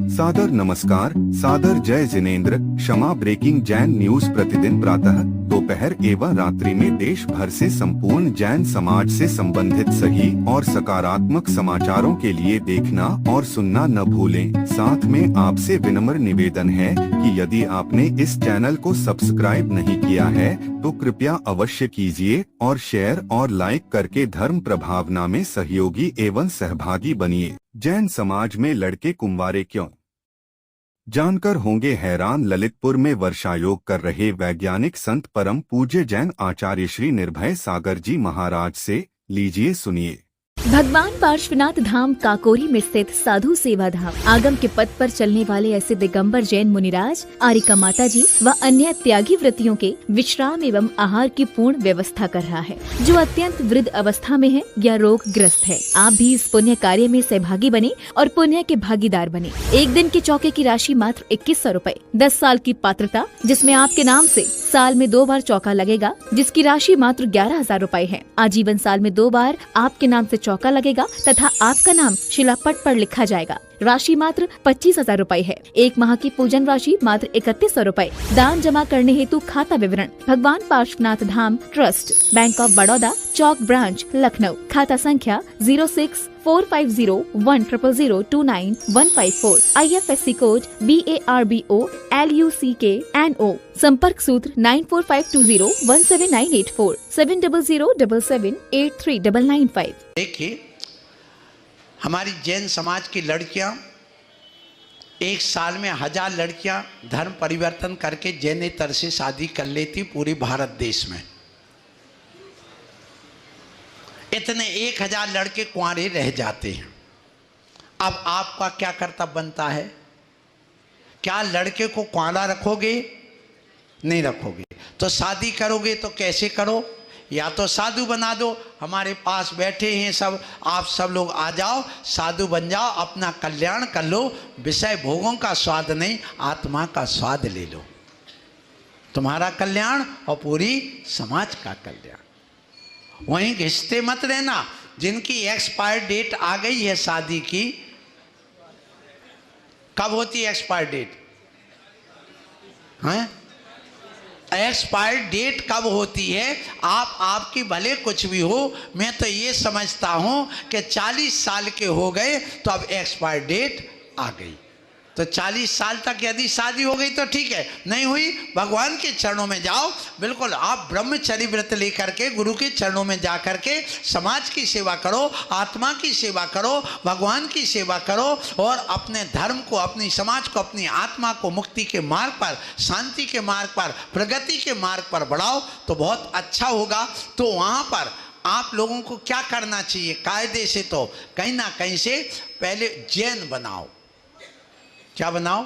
सादर नमस्कार, सादर जय जिनेंद्र। क्षमा ब्रेकिंग जैन न्यूज प्रतिदिन प्रातः, दोपहर एवं रात्रि में देश भर से संपूर्ण जैन समाज से संबंधित सही और सकारात्मक समाचारों के लिए देखना और सुनना न भूलें। साथ में आपसे विनम्र निवेदन है कि यदि आपने इस चैनल को सब्सक्राइब नहीं किया है तो कृपया अवश्य कीजिए और शेयर और लाइक करके धर्म प्रभावना में सहयोगी एवं सहभागी बनिए। जैन समाज में लड़के कुंवारे क्यों? जानकर होंगे हैरान। ललितपुर में वर्षायोग कर रहे वैज्ञानिक संत परम पूज्य जैन आचार्य श्री निर्भय सागर जी महाराज से लीजिए सुनिए। भगवान पार्श्वनाथ धाम काकोरी में स्थित साधु सेवा धाम आगम के पथ पर चलने वाले ऐसे दिगंबर जैन मुनिराज, आरिका माता जी व अन्य त्यागी व्रतियों के विश्राम एवं आहार की पूर्ण व्यवस्था कर रहा है, जो अत्यंत वृद्ध अवस्था में है या रोग ग्रस्त है। आप भी इस पुण्य कार्य में सहभागी बने और पुण्य के भागीदार बने। एक दिन के चौके की राशि मात्र 2100 रूपए। 10 साल की पात्रता, जिसमें आपके नाम से साल में 2 बार चौका लगेगा, जिसकी राशि मात्र 11,000 रूपए है। आजीवन साल में 2 बार आपके नाम से चौका लगेगा तथा आपका नाम शिलापट पर लिखा जाएगा। राशि मात्र 25,000 रूपए है। 1 माह की पूजन राशि मात्र 3100 रूपए। दान जमा करने हेतु खाता विवरण भगवान Parshvanath Dham trust, bank of Baroda, Chowk branch, Lucknow. खाता संख्या 0645010029,154। IFSC code BARBO LUCKNO। संपर्क सूत्र 9452017984 7007783995। देखिए, हमारी जैन समाज की लड़कियां एक साल में 1000 लड़कियां धर्म परिवर्तन करके जैनेतर से शादी कर लेती पूरे भारत देश में। इतने 1000 लड़के कुंवारे रह जाते हैं। अब आपका क्या कर्तव्य बनता है? क्या लड़के को कुंवारा रखोगे? नहीं रखोगे। तो शादी करोगे तो कैसे करो? या तो साधु बना दो। हमारे पास बैठे हैं सब, आप सब लोग आ जाओ, साधु बन जाओ, अपना कल्याण कर लो। विषय भोगों का स्वाद नहीं, आत्मा का स्वाद ले लो। तुम्हारा कल्याण और पूरी समाज का कल्याण। वहीं घिसते मत रहना। जिनकी एक्सपायर डेट आ गई है शादी की, कब होती है एक्सपायर डेट? हैं? एक्सपायर डेट कब होती है? आपकी भले कुछ भी हो, मैं तो ये समझता हूं कि 40 साल के हो गए तो अब एक्सपायर डेट आ गई। तो 40 साल तक यदि शादी हो गई तो ठीक है, नहीं हुई भगवान के चरणों में जाओ। बिल्कुल आप ब्रह्मचर्य व्रत लेकर के गुरु के चरणों में जा करके समाज की सेवा करो, आत्मा की सेवा करो, भगवान की सेवा करो और अपने धर्म को, अपनी समाज को, अपनी आत्मा को मुक्ति के मार्ग पर, शांति के मार्ग पर, प्रगति के मार्ग पर बढ़ाओ तो बहुत अच्छा होगा। तो वहाँ पर आप लोगों को क्या करना चाहिए? कायदे से तो कहीं ना कहीं से पहले जैन बनाओ। क्या बनाओ?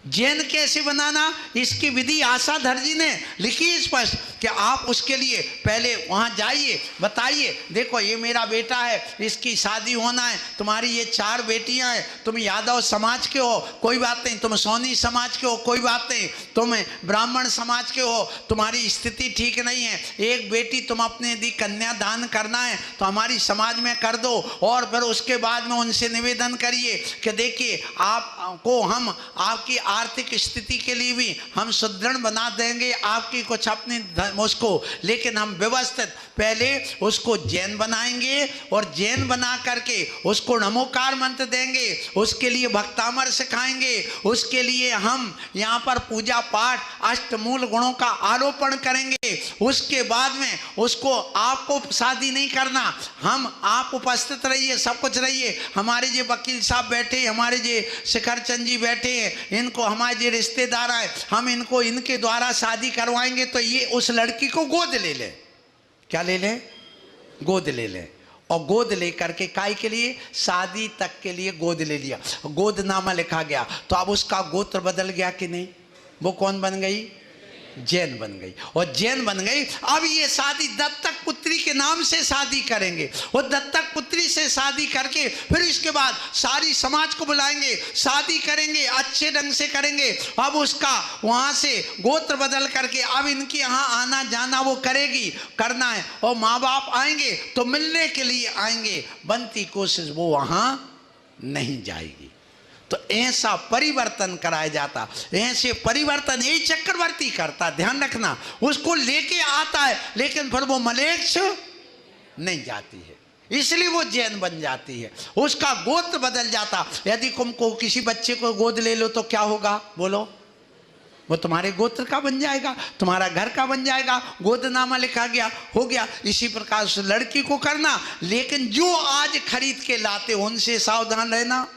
जैन कैसे बनाना, इसकी विधि आशाधर जी ने लिखी स्पष्ट कि आप उसके लिए पहले वहां जाइए, बताइए देखो ये मेरा बेटा है, इसकी शादी होना है, तुम्हारी ये 4 बेटियां हैं, तुम यादव समाज के हो कोई बात नहीं, तुम सोनी समाज के हो कोई बात नहीं, तुम ब्राह्मण समाज के हो, तुम्हारी स्थिति ठीक नहीं है, एक बेटी तुम अपने यदि कन्यादान करना है तो हमारी समाज में कर दो। और फिर उसके बाद में उनसे निवेदन करिए कि देखिए आपको हम आपकी आर्थिक स्थिति के लिए भी हम सुदृढ़ बना देंगे, आपकी कुछ अपनी उसको, लेकिन हम व्यवस्थित पहले उसको जैन बनाएंगे और जैन बना करके उसको नमोकार मंत्र देंगे, उसके लिए भक्तामर सिखाएंगे, उसके लिए हम यहाँ पर पूजा पाठ अष्टमूल गुणों का आरोपण करेंगे। उसके बाद में उसको, आपको शादी नहीं करना, हम आप उपस्थित रहिए, सब कुछ रहिए। हमारे जो वकील साहब बैठे, हमारे जो शिखर चंद जी बैठे हैं, इनको हमारे जो रिश्तेदार हैं, हम इनको इनके द्वारा शादी करवाएंगे तो ये उस लड़की को गोद ले ले। क्या ले ले? गोद ले ले। और गोद लेकर के काय के लिए? शादी तक के लिए गोद ले लिया, गोदनामा लिखा गया, तो अब उसका गोत्र बदल गया कि नहीं? वो कौन बन गई? जैन बन गई। और जैन बन गई, अब ये शादी दत्तक पुत्री के नाम से शादी करेंगे। वो दत्तक पुत्री से शादी करके फिर इसके बाद सारी समाज को बुलाएंगे, शादी करेंगे, अच्छे ढंग से करेंगे। अब उसका वहां से गोत्र बदल करके अब इनके यहाँ आना जाना वो करेगी, करना है। और माँ बाप आएंगे तो मिलने के लिए आएंगे, बनती कोशिश वो वहां नहीं जाएगी। तो ऐसा परिवर्तन कराया जाता, ऐसे परिवर्तन यही चक्रवर्ती करता, ध्यान रखना। उसको लेके आता है लेकिन फिर वो मलेच्छ नहीं जाती है, इसलिए वो जैन बन जाती है, उसका गोत्र बदल जाता। यदि तुमको किसी बच्चे को गोद ले लो तो क्या होगा, बोलो? वो तुम्हारे गोत्र का बन जाएगा, तुम्हारा घर का बन जाएगा, गोदनामा लिखा गया, हो गया। इसी प्रकार उस लड़की को करना, लेकिन जो आज खरीद के लाते उनसे सावधान रहना।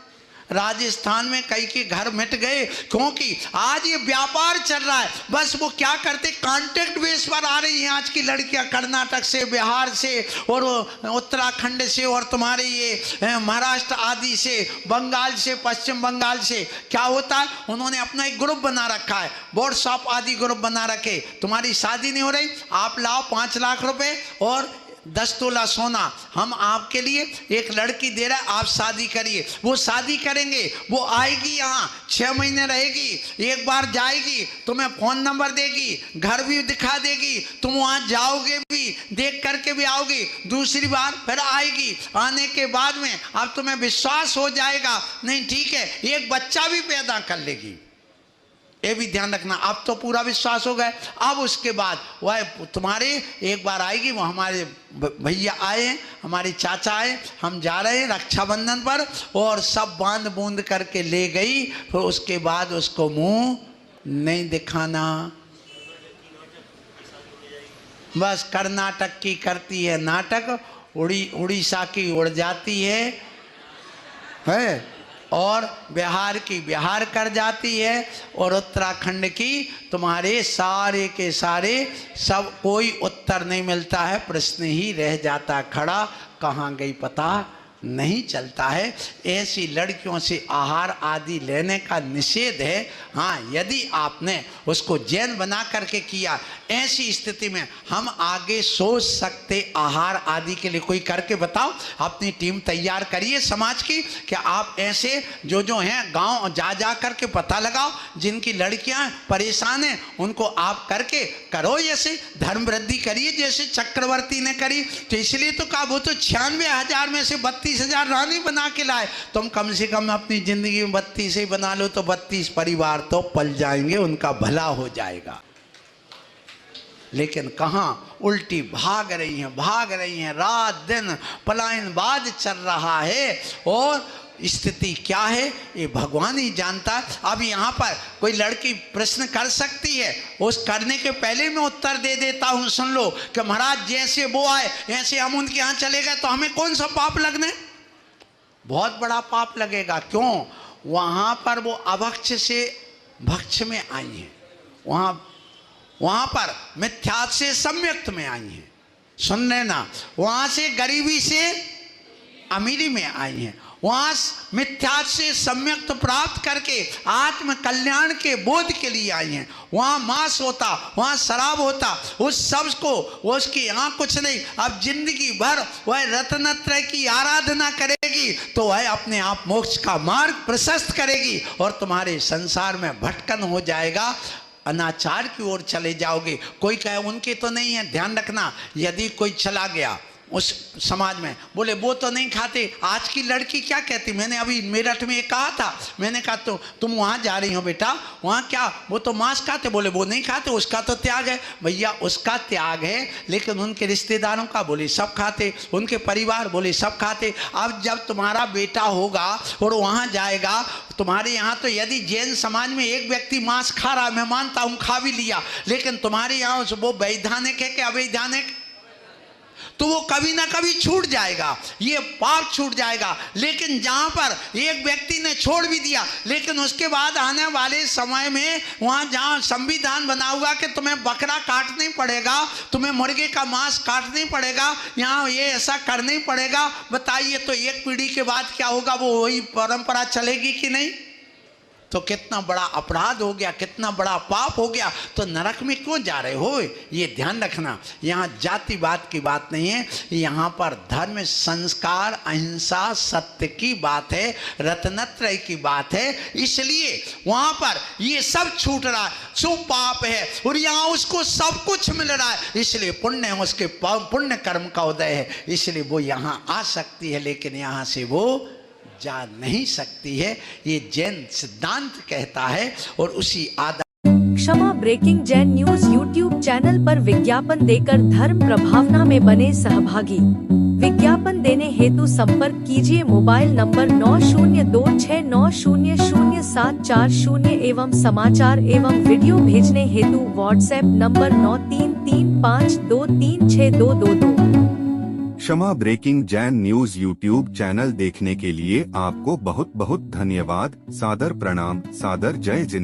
राजस्थान में कई के घर मिट गए क्योंकि आज ये व्यापार चल रहा है। बस वो क्या करते, कांटेक्ट बेस पर आ रही हैं आज की लड़कियां, कर्नाटक से, बिहार से और उत्तराखंड से और तुम्हारे ये महाराष्ट्र आदि से, बंगाल से, पश्चिम बंगाल से। क्या होता है, उन्होंने अपना एक ग्रुप बना रखा है, व्हाट्सएप आदि ग्रुप बना रखे। तुम्हारी शादी नहीं हो रही, आप लाओ 5 लाख रुपए और 10 तोला सोना, हम आपके लिए एक लड़की दे रहा है, आप शादी करिए। वो शादी करेंगे, वो आएगी यहाँ 6 महीने रहेगी, एक बार जाएगी, तुम्हें फोन नंबर देगी, घर भी दिखा देगी, तुम वहाँ जाओगे भी, देख करके भी आओगी, दूसरी बार फिर आएगी। आने के बाद में अब तुम्हें विश्वास हो जाएगा, नहीं ठीक है, एक बच्चा भी पैदा कर लेगी, ये भी ध्यान रखना। अब तो पूरा विश्वास हो गया। अब उसके बाद वह तुम्हारे एक बार आएगी, वो हमारे भैया आए, हमारे चाचा आए, हम जा रहे हैं रक्षाबंधन पर, और सब बांध बूंद करके ले गई। फिर उसके बाद उसको मुंह नहीं दिखाना। बस कर्नाटक की करती है नाटक, उड़ीसा की उड़ जाती है और बिहार की बिहार कर जाती है, और उत्तराखंड की तुम्हारे सारे के सारे सब कोई उत्तर नहीं मिलता है, प्रश्न ही रह जाता खड़ा, कहाँ गई पता नहीं चलता है। ऐसी लड़कियों से आहार आदि लेने का निषेध है। हाँ, यदि आपने उसको जैन बना करके किया, ऐसी स्थिति में हम आगे सोच सकते आहार आदि के लिए। कोई करके बताओ, अपनी टीम तैयार करिए समाज की कि आप ऐसे जो हैं गांव जा जा करके पता लगाओ, जिनकी लड़कियां परेशान हैं उनको आप करके करो, ऐसे धर्म वृद्धि करिए जैसे चक्रवर्ती ने करी। तो इसलिए तो कहा, वो तो 96,000 में से 32,000 रानी बना के लाए। तुम कम से कम अपनी जिंदगी में 32 ही बना लो तो 32 परिवार तो पल जाएंगे, उनका भला हो जाएगा। लेकिन कहाँ, उल्टी भाग रही हैं, रात दिन पलायनवाद चल रहा है, और स्थिति क्या है ये भगवान ही जानता है। अब यहाँ पर कोई लड़की प्रश्न कर सकती है, उस करने के पहले मैं उत्तर दे देता हूँ, सुन लो कि महाराज जैसे वो आए ऐसे हम उनके यहाँ चले गए तो हमें कौन सा पाप लगने, बहुत बड़ा पाप लगेगा। क्यों, वहाँ पर वो अभक्ष से भक्ष में आई हैं, वहाँ पर मिथ्या से सम्यक्त में आई हैं, सुन लेना, वहाँ से गरीबी से अमीरी में आई हैं, वहाँ मिथ्या से सम्यक्त प्राप्त करके आत्म कल्याण के बोध के लिए आई हैं। वहाँ मांस होता, वहाँ शराब होता, उस सब को उसकी यहाँ कुछ नहीं। अब जिंदगी भर वह रत्नत्रय की आराधना करेगी तो वह अपने आप मोक्ष का मार्ग प्रशस्त करेगी, और तुम्हारे संसार में भटकन हो जाएगा, अनाचार की ओर चले जाओगे। कोई कहे उनके तो नहीं है, ध्यान रखना, यदि कोई चला गया उस समाज में, बोले वो तो नहीं खाते, आज की लड़की क्या कहती, मैंने अभी मेरठ में कहा था, मैंने कहा तो तुम वहाँ जा रही हो बेटा, वहाँ क्या वो तो मांस खाते, बोले वो नहीं खाते, उसका तो त्याग है। भैया उसका त्याग है, लेकिन उनके रिश्तेदारों का बोले सब खाते, उनके परिवार बोले सब खाते। अब जब तुम्हारा बेटा होगा और वहाँ जाएगा, तुम्हारे यहाँ तो यदि जैन समाज में एक व्यक्ति मांस खा रहा है, मैं मानता हूँ खा भी लिया, लेकिन तुम्हारे यहाँ वो वैधानिक है कि अवैधानिक, तो वो कभी ना कभी छूट जाएगा, ये पाप छूट जाएगा। लेकिन जहां पर एक व्यक्ति ने छोड़ भी दिया, लेकिन उसके बाद आने वाले समय में वहां जहां संविधान बना हुआ कि तुम्हें बकरा काटना ही पड़ेगा, तुम्हें मुर्गे का मांस काटना ही पड़ेगा, यहाँ ये ऐसा करना ही पड़ेगा, बताइए तो एक पीढ़ी के बाद क्या होगा, वो वही परंपरा चलेगी कि नहीं? तो कितना बड़ा अपराध हो गया, कितना बड़ा पाप हो गया। तो नरक में क्यों जा रहे हो, ये ध्यान रखना। यहाँ जातिवाद की बात नहीं है, यहाँ पर धर्म, संस्कार, अहिंसा, सत्य की बात है, रत्नत्रय की बात है। इसलिए वहाँ पर ये सब छूट रहा है, जो पाप है, और यहाँ उसको सब कुछ मिल रहा है, इसलिए पुण्य है, उसके पुण्य कर्म का उदय है, इसलिए वो यहाँ आ सकती है, लेकिन यहाँ से वो जा नहीं सकती है, ये जैन सिद्धांत कहता है। और उसी आदर्श क्षमा breaking Jain news YouTube channel पर विज्ञापन देकर धर्म प्रभावना में बने सहभागी। विज्ञापन देने हेतु संपर्क कीजिए मोबाइल नंबर 9026900740 एवं समाचार एवं वीडियो भेजने हेतु व्हाट्सएप नंबर 9335236222। क्षमा breaking Jain news YouTube channel देखने के लिए आपको बहुत बहुत धन्यवाद। सादर प्रणाम, सादर जय जिनेंद्र।